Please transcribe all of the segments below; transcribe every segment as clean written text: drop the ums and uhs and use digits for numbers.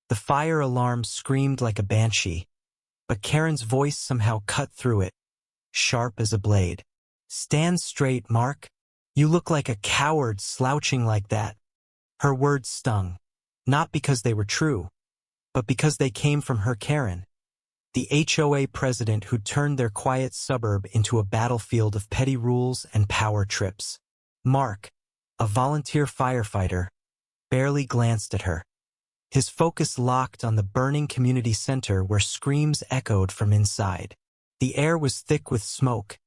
The fire alarm screamed like a banshee, but Karen's voice somehow cut through it, sharp as a blade. "Stand straight, Mark. You look like a coward slouching like that." Her words stung, not because they were true, but because they came from her Karen, the HOA president who turned their quiet suburb into a battlefield of petty rules and power trips. Mark, a volunteer firefighter, barely glanced at her. His focus locked on the burning community center where screams echoed from inside. The air was thick with smoke,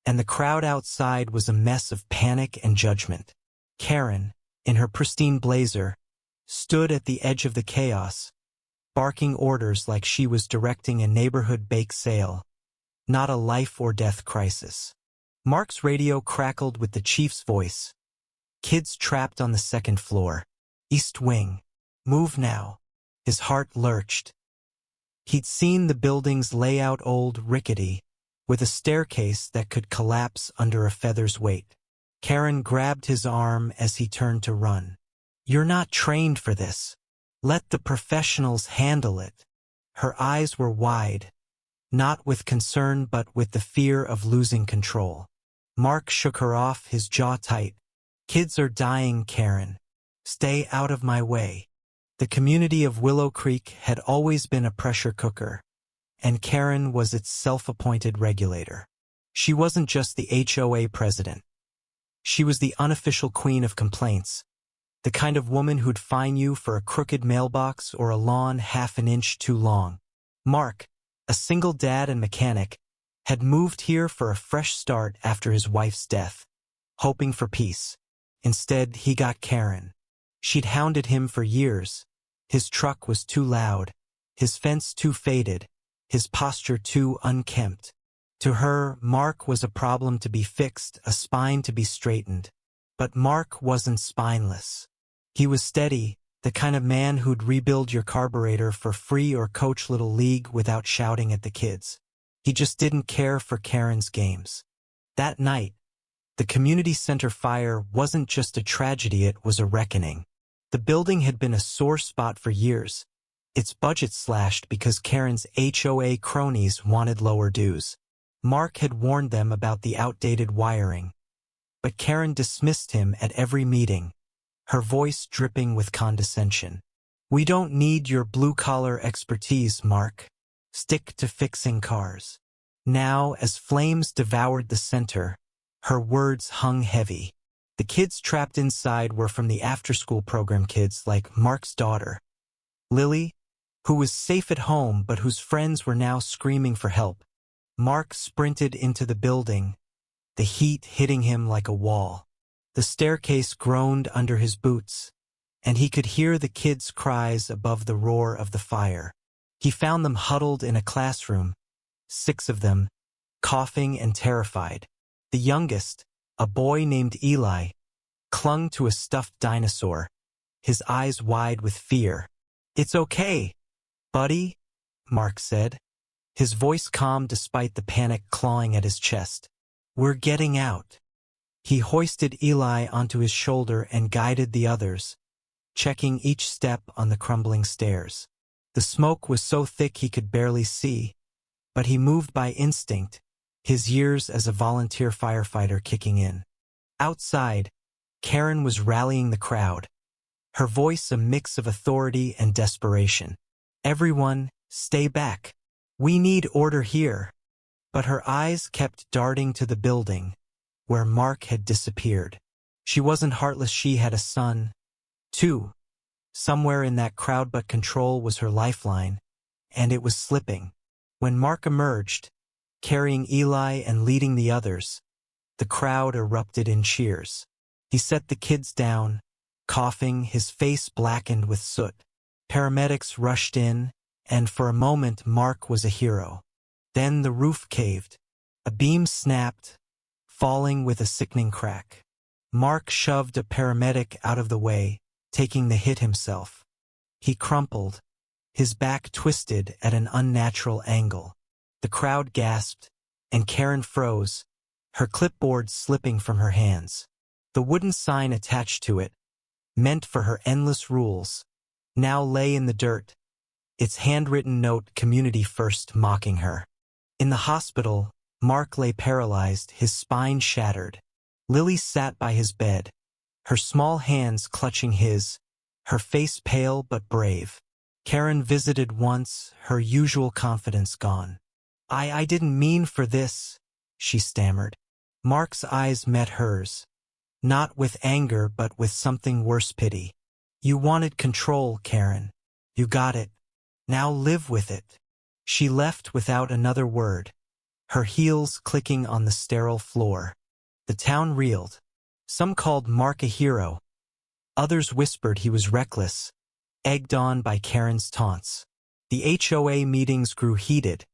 and the crowd outside was a mess of panic and judgment. Karen, in her pristine blazer, stood at the edge of the chaos, barking orders like she was directing a neighborhood bake sale, not a life-or-death crisis. Mark's radio crackled with the chief's voice. "Kids trapped on the second floor. East Wing. Move now." His heart lurched. He'd seen the building's layout old, rickety, with a staircase that could collapse under a feather's weight. Karen grabbed his arm as he turned to run. "You're not trained for this. Let the professionals handle it." Her eyes were wide, not with concern but with the fear of losing control. Mark shook her off, his jaw tight. "Kids are dying, Karen. Stay out of my way." The community of Willow Creek had always been a pressure cooker, and Karen was its self-appointed regulator. She wasn't just the HOA president. She was the unofficial queen of complaints, the kind of woman who'd fine you for a crooked mailbox or a lawn half an inch too long. Mark, a single dad and mechanic, had moved here for a fresh start after his wife's death, hoping for peace. Instead, he got Karen. She'd hounded him for years. His truck was too loud, his fence too faded, his posture too unkempt. To her, Mark was a problem to be fixed, a spine to be straightened. But Mark wasn't spineless. He was steady, the kind of man who'd rebuild your carburetor for free or coach Little League without shouting at the kids. He just didn't care for Karen's games. That night, the community center fire wasn't just a tragedy, it was a reckoning. The building had been a sore spot for years, its budget slashed because Karen's HOA cronies wanted lower dues. Mark had warned them about the outdated wiring, but Karen dismissed him at every meeting, her voice dripping with condescension. "We don't need your blue-collar expertise, Mark. Stick to fixing cars." Now, as flames devoured the center, her words hung heavy. The kids trapped inside were from the after-school program, kids like Mark's daughter, Lily, who was safe at home but whose friends were now screaming for help. Mark sprinted into the building, the heat hitting him like a wall. The staircase groaned under his boots, and he could hear the kids' cries above the roar of the fire. He found them huddled in a classroom, 6 of them, coughing and terrified. The youngest, a boy named Eli, clung to a stuffed dinosaur, his eyes wide with fear. "It's okay, buddy," Mark said, his voice calm despite the panic clawing at his chest. "We're getting out." He hoisted Eli onto his shoulder and guided the others, checking each step on the crumbling stairs. The smoke was so thick he could barely see, but he moved by instinct, his years as a volunteer firefighter kicking in. Outside, Karen was rallying the crowd, her voice a mix of authority and desperation. "Everyone, stay back. We need order here." But her eyes kept darting to the building, where Mark had disappeared. She wasn't heartless, she had a son, too. Somewhere in that crowd, but control was her lifeline, and it was slipping. When Mark emerged, carrying Eli and leading the others, the crowd erupted in cheers. He set the kids down, coughing, his face blackened with soot. Paramedics rushed in, and for a moment Mark was a hero. Then the roof caved. A beam snapped, falling with a sickening crack. Mark shoved a paramedic out of the way, taking the hit himself. He crumpled, his back twisted at an unnatural angle. The crowd gasped, and Karen froze, her clipboard slipping from her hands. The wooden sign attached to it, meant for her endless rules, now lay in the dirt, its handwritten note community first mocking her. In the hospital, Mark lay paralyzed, his spine shattered. Lily sat by his bed, her small hands clutching his, her face pale but brave. Karen visited once, her usual confidence gone. I didn't mean for this, she stammered. Mark's eyes met hers, not with anger but with something worse, pity. You wanted control, Karen. You got it. Now live with it. She left without another word, her heels clicking on the sterile floor. The town reeled. Some called Mark a hero. Others whispered he was reckless, egged on by Karen's taunts. The HOA meetings grew heated,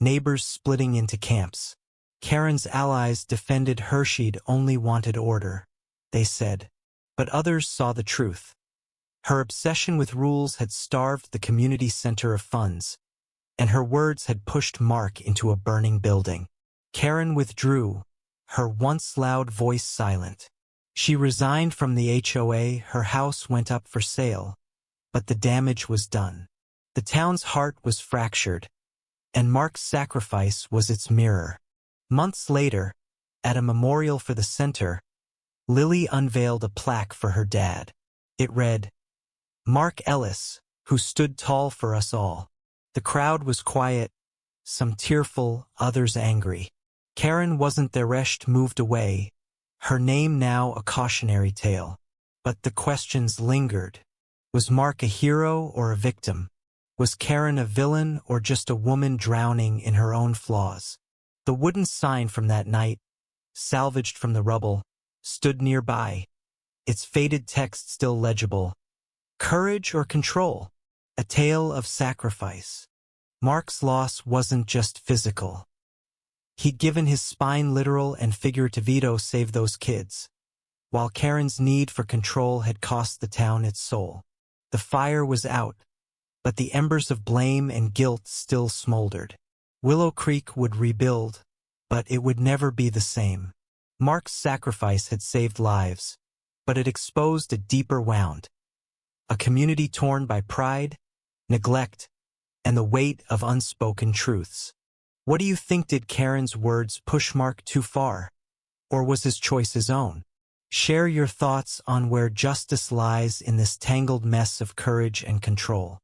neighbors splitting into camps. Karen's allies defended her, she'd only wanted order, they said. But others saw the truth. Her obsession with rules had starved the community center of funds, and her words had pushed Mark into a burning building. Karen withdrew, her once loud voice silent. She resigned from the HOA, her house went up for sale, but the damage was done. The town's heart was fractured, and Mark's sacrifice was its mirror. Months later, at a memorial for the center, Lily unveiled a plaque for her dad. It read, "Mark Ellis, who stood tall for us all." The crowd was quiet, some tearful, others angry. Karen wasn't there, Resht moved away, her name now a cautionary tale. But the questions lingered. Was Mark a hero or a victim? Was Karen a villain or just a woman drowning in her own flaws? The wooden sign from that night, salvaged from the rubble, stood nearby, its faded text still legible. Courage or control? A tale of sacrifice. Mark's loss wasn't just physical. He'd given his spine, literal and figurative, to save those kids, while Karen's need for control had cost the town its soul. The fire was out, but the embers of blame and guilt still smoldered. Willow Creek would rebuild, but it would never be the same. Mark's sacrifice had saved lives, but it exposed a deeper wound. A community torn by pride, neglect, and the weight of unspoken truths. What do you think? Did Karen's words push Mark too far? Or was his choice his own? Share your thoughts on where justice lies in this tangled mess of courage and control.